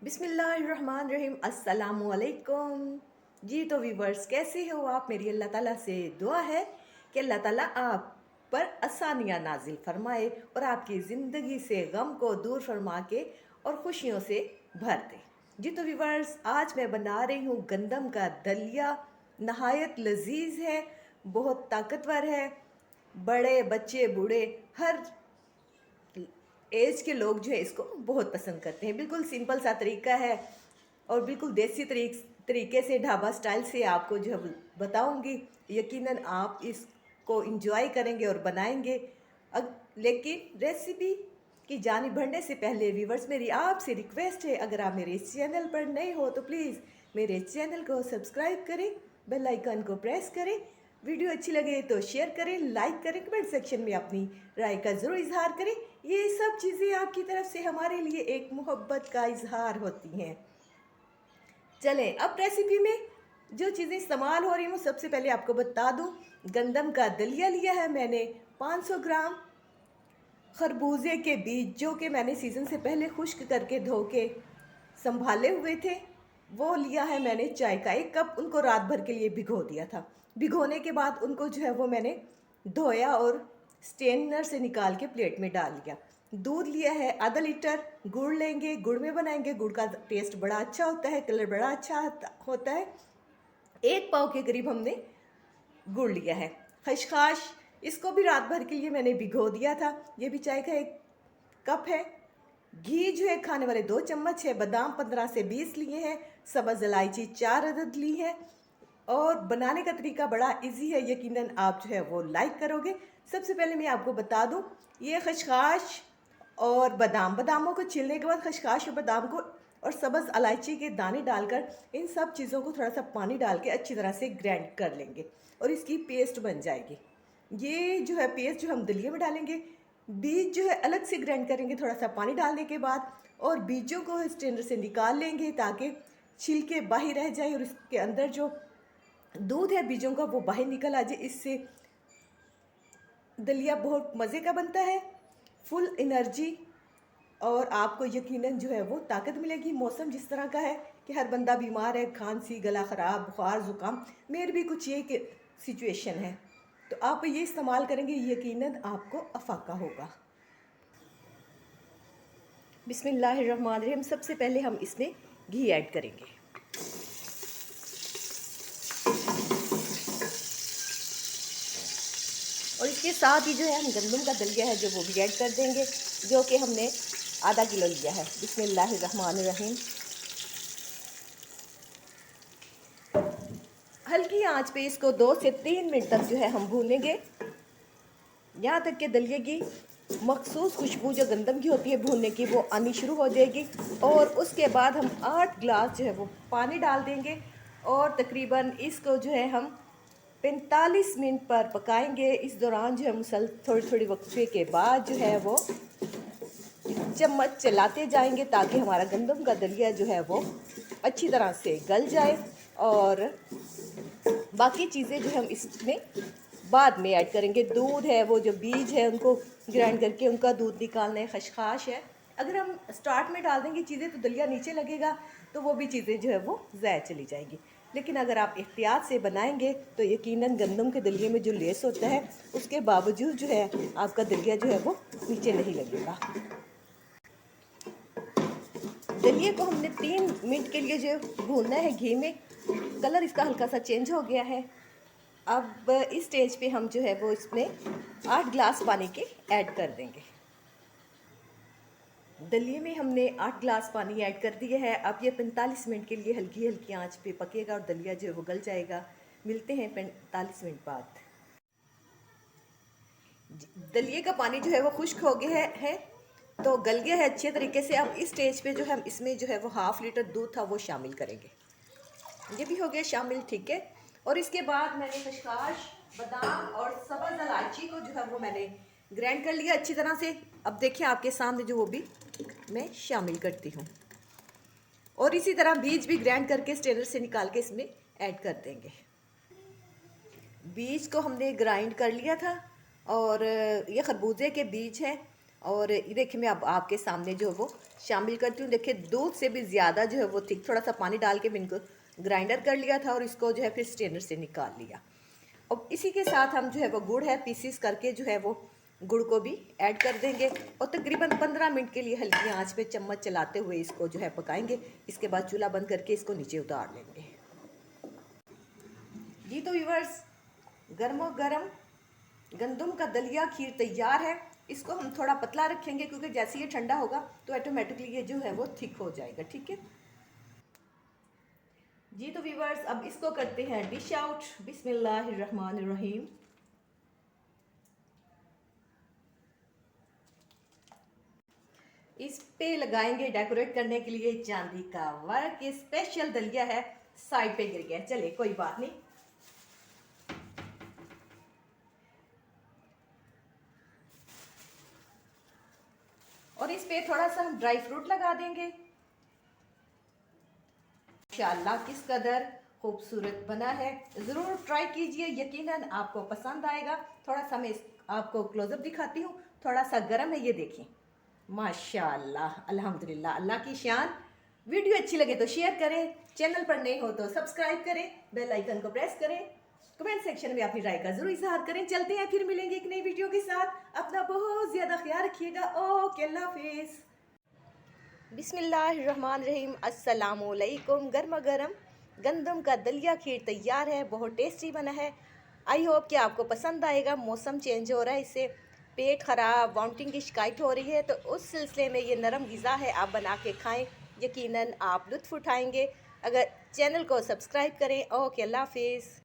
बिस्मिल्लाहिर्रहमानिर्रहीम अस्सलामुअलैकुम। जी तो व्यूवर्स, कैसे हो आप? मेरी अल्लाह ताला से दुआ है कि अल्लाह ताला आप पर आसानियाँ नाजिल फरमाए और आपकी ज़िंदगी से गम को दूर फरमा के और खुशियों से भर दे। जी तो व्यूवर्स, आज मैं बना रही हूँ गंदम का दलिया। नहायत लजीज है, बहुत ताकतवर है। बड़े बच्चे बूढ़े हर एज के लोग जो है इसको बहुत पसंद करते हैं। बिल्कुल सिंपल सा तरीका है और बिल्कुल देसी तरीके से ढाबा स्टाइल से आपको जो है बताऊंगी। यकीनन आप इसको इंजॉय करेंगे और बनाएंगे। लेकिन रेसिपी की जानिब बढ़ने से पहले व्यूवर्स, मेरी आपसे रिक्वेस्ट है, अगर आप मेरे इस चैनल पर नए हो तो प्लीज़ मेरे चैनल को सब्सक्राइब करें, बेल आइकन को प्रेस करें। वीडियो अच्छी लगे तो शेयर करें, लाइक करें, कमेंट सेक्शन में अपनी राय का ज़रूर इजहार करें। ये सब चीज़ें आपकी तरफ से हमारे लिए एक मोहब्बत का इजहार होती हैं। चलें अब रेसिपी में जो चीज़ें इस्तेमाल हो रही हैं वो सबसे पहले आपको बता दूं। गंदम का दलिया लिया है मैंने 500 ग्राम। खरबूजे के बीज जो कि मैंने सीज़न से पहले खुश्क करके धो के संभाले हुए थे, वो लिया है मैंने चाय का 1 कप। उनको रात भर के लिए भिगो दिया था। भिगोने के बाद उनको जो है वो मैंने धोया और स्ट्रेनर से निकाल के प्लेट में डाल लिया। दूध लिया है आधा लीटर। गुड़ लेंगे, गुड़ में बनाएंगे। गुड़ का टेस्ट बड़ा अच्छा होता है, कलर बड़ा अच्छा होता है। 1 पाव के करीब हमने गुड़ लिया है। खसखस, इसको भी रात भर के लिए मैंने भिगो दिया था। ये भी चाय का 1 कप है। घी जो है खाने वाले 2 चम्मच है। बादाम 15 से 20 लिए हैं। सब्ज़ इलायची 4 अदद ली है। और बनाने का तरीका बड़ा इजी है, यकीनन आप जो है वो लाइक करोगे। सबसे पहले मैं आपको बता दूं, ये खसखस और बादामों को छीलने के बाद खसखस और बादाम को और सब्ज़ इलायची के दाने डालकर इन सब चीज़ों को थोड़ा सा पानी डाल के अच्छी तरह से ग्राइंड कर लेंगे और इसकी पेस्ट बन जाएगी। ये जो है पेस्ट जो हम दलिया में डालेंगे। बीज जो है अलग से ग्राइंड करेंगे थोड़ा सा पानी डालने के बाद, और बीजों को स्ट्रेनर से निकाल लेंगे ताकि छिलके बाहर रह जाए और इसके अंदर जो दूध है बीजों का वो बाहर निकल आ जाए। इससे दलिया बहुत मज़े का बनता है, फुल एनर्जी, और आपको यकीनन जो है वो ताकत मिलेगी। मौसम जिस तरह का है कि हर बंदा बीमार है, खांसी, गला ख़राब, बुखार, ज़ुकाम, मेरे भी कुछ ये सिचुएशन है, तो आप ये इस्तेमाल करेंगे, यकीनन आपको अफाका होगा। बिस्मिल्लाहिर्रहमानिर्रहीम। सबसे पहले हम इसमें घी ऐड करेंगे। और इसके साथ ही जो है हम गंदम का दलिया है जो वो भी ऐड कर देंगे, जो कि हमने आधा किलो लिया है। बिस्मिल्लाहिर्रहमानिर्रहीम। हल्की आंच पे इसको 2 से 3 मिनट तक जो है हम भूनेंगे, यहाँ तक कि दलिए की मखसूस खुशबू जो गंदम की होती है भूनने की वो आनी शुरू हो जाएगी। और उसके बाद हम 8 गिलास जो है वो पानी डाल देंगे और तकरीबन इसको जो है हम 45 मिनट पर पकाएंगे। इस दौरान जो है मुसल थोड़ी थोड़ी वक्फे के बाद जो है वो चम्मच चलाते जाएंगे ताकि हमारा गंदम का दलिया जो है वो अच्छी तरह से गल जाए। और बाकी चीज़ें जो हम इसमें बाद में ऐड करेंगे। दूध है, वो जो बीज है उनको ग्राइंड करके उनका दूध निकालना है। खसखस है, अगर हम स्टार्ट में डाल देंगे चीज़ें तो दलिया नीचे लगेगा, तो वो भी चीज़ें जो है वो ज़ाया चली जाएंगी। लेकिन अगर आप एहतियात से बनाएंगे तो यकीनन गंदम के दलिये में जो लेस होता है उसके बावजूद जो है आपका दलिया जो है वो नीचे नहीं लगेगा। दलिये को हमने 3 मिनट के लिए जो भूनना है घी में। कलर इसका हल्का सा चेंज हो गया है। अब इस स्टेज पे हम जो है वो इसमें 8 गिलास पानी के ऐड कर देंगे। दलिये में हमने 8 गिलास पानी ऐड कर दिया है। अब ये 45 मिनट के लिए हल्की हल्की आंच पे पकेगा और दलिया जो है वो गल जाएगा। मिलते हैं 45 मिनट बाद। दलिये का पानी जो है वो खुश्क हो गया है तो गल गया है अच्छे तरीके से। अब इस स्टेज पे जो है हम इसमें जो है वो 1/2 लीटर दूध था वो शामिल करेंगे। ये भी हो गया शामिल, ठीक है। और इसके बाद मैंने खसखस, बादाम और सब्ज़ इलायची को जो है वो मैंने ग्राइंड कर लिया अच्छी तरह से। अब देखिए आपके सामने जो वो भी मैं शामिल करती हूँ। और इसी तरह बीज भी ग्राइंड करके स्ट्रेनर से निकाल के इसमें ऐड कर देंगे। बीज को हमने ग्राइंड कर लिया था और ये खरबूजे के बीज हैं और ये देखिए मैं अब आपके सामने जो है वो शामिल करती हूँ। देखिए दूध से भी ज़्यादा जो है वो थिक, थोड़ा सा पानी डाल के मैंने इनको ग्राइंडर कर लिया था और इसको जो है फिर स्ट्रेनर से निकाल लिया। अब इसी के साथ हम जो है वो गुड़ है पीसीस करके जो है वो गुड़ को भी ऐड कर देंगे और तकरीबन 15 मिनट के लिए हल्की आंच पे चम्मच चलाते हुए इसको जो है पकाएंगे। इसके बाद चूल्हा बंद करके इसको नीचे उतार लेंगे। जी तो व्यूअर्स, गर्मो गर्म गंदम का दलिया खीर तैयार है। इसको हम थोड़ा पतला रखेंगे क्योंकि जैसे ये ठंडा होगा तो ऑटोमेटिकली ये जो है वो थिक हो जाएगा। ठीक है जी तो व्यूअर्स, अब इसको करते हैं डिश आउट। बिस्मिल्लाहिर्रहमानिर्रहीम। इस पे लगाएंगे डेकोरेट करने के लिए चांदी का वर्क। ये स्पेशल दलिया है, साइड पे गिर गया, चले कोई बात नहीं। और इस पे थोड़ा सा हम ड्राई फ्रूट लगा देंगे। माशाल्लाह किस कदर खूबसूरत बना है, ज़रूर ट्राई कीजिए, यकीनन आपको पसंद आएगा। थोड़ा सा मैं आपको क्लोजअप दिखाती हूँ, थोड़ा सा गर्म है, ये देखिए माशाल्लाह अल्हम्दुलिल्लाह, अल्लाह की शान। वीडियो अच्छी लगे तो शेयर करें, चैनल पर नए हो तो सब्सक्राइब करें, बेल आइकन को प्रेस करें, कमेंट सेक्शन में अपनी राय का जरूर इजहार करें। चलते हैं, फिर मिलेंगे एक नई वीडियो के साथ। अपना बहुत ज़्यादा ख्याल रखिएगा। ओके, अल्लाह हाफिज़। बिस्मिल्लाहिर्रहमानिर्रहीम। अस्सलामुअलैकुम। गर्मा गर्म गंदम का दलिया खीर तैयार है, बहुत टेस्टी बना है। आई होप कि आपको पसंद आएगा। मौसम चेंज हो रहा है, इससे पेट ख़राब, वामिटिंग की शिकायत हो रही है, तो उस सिलसिले में ये नरम ग़िज़ा है, आप बना के खाएं, यकीनन आप लुत्फ़ उठाएंगे। अगर चैनल को सब्सक्राइब करें। ओके, अल्लाह हाफिज़।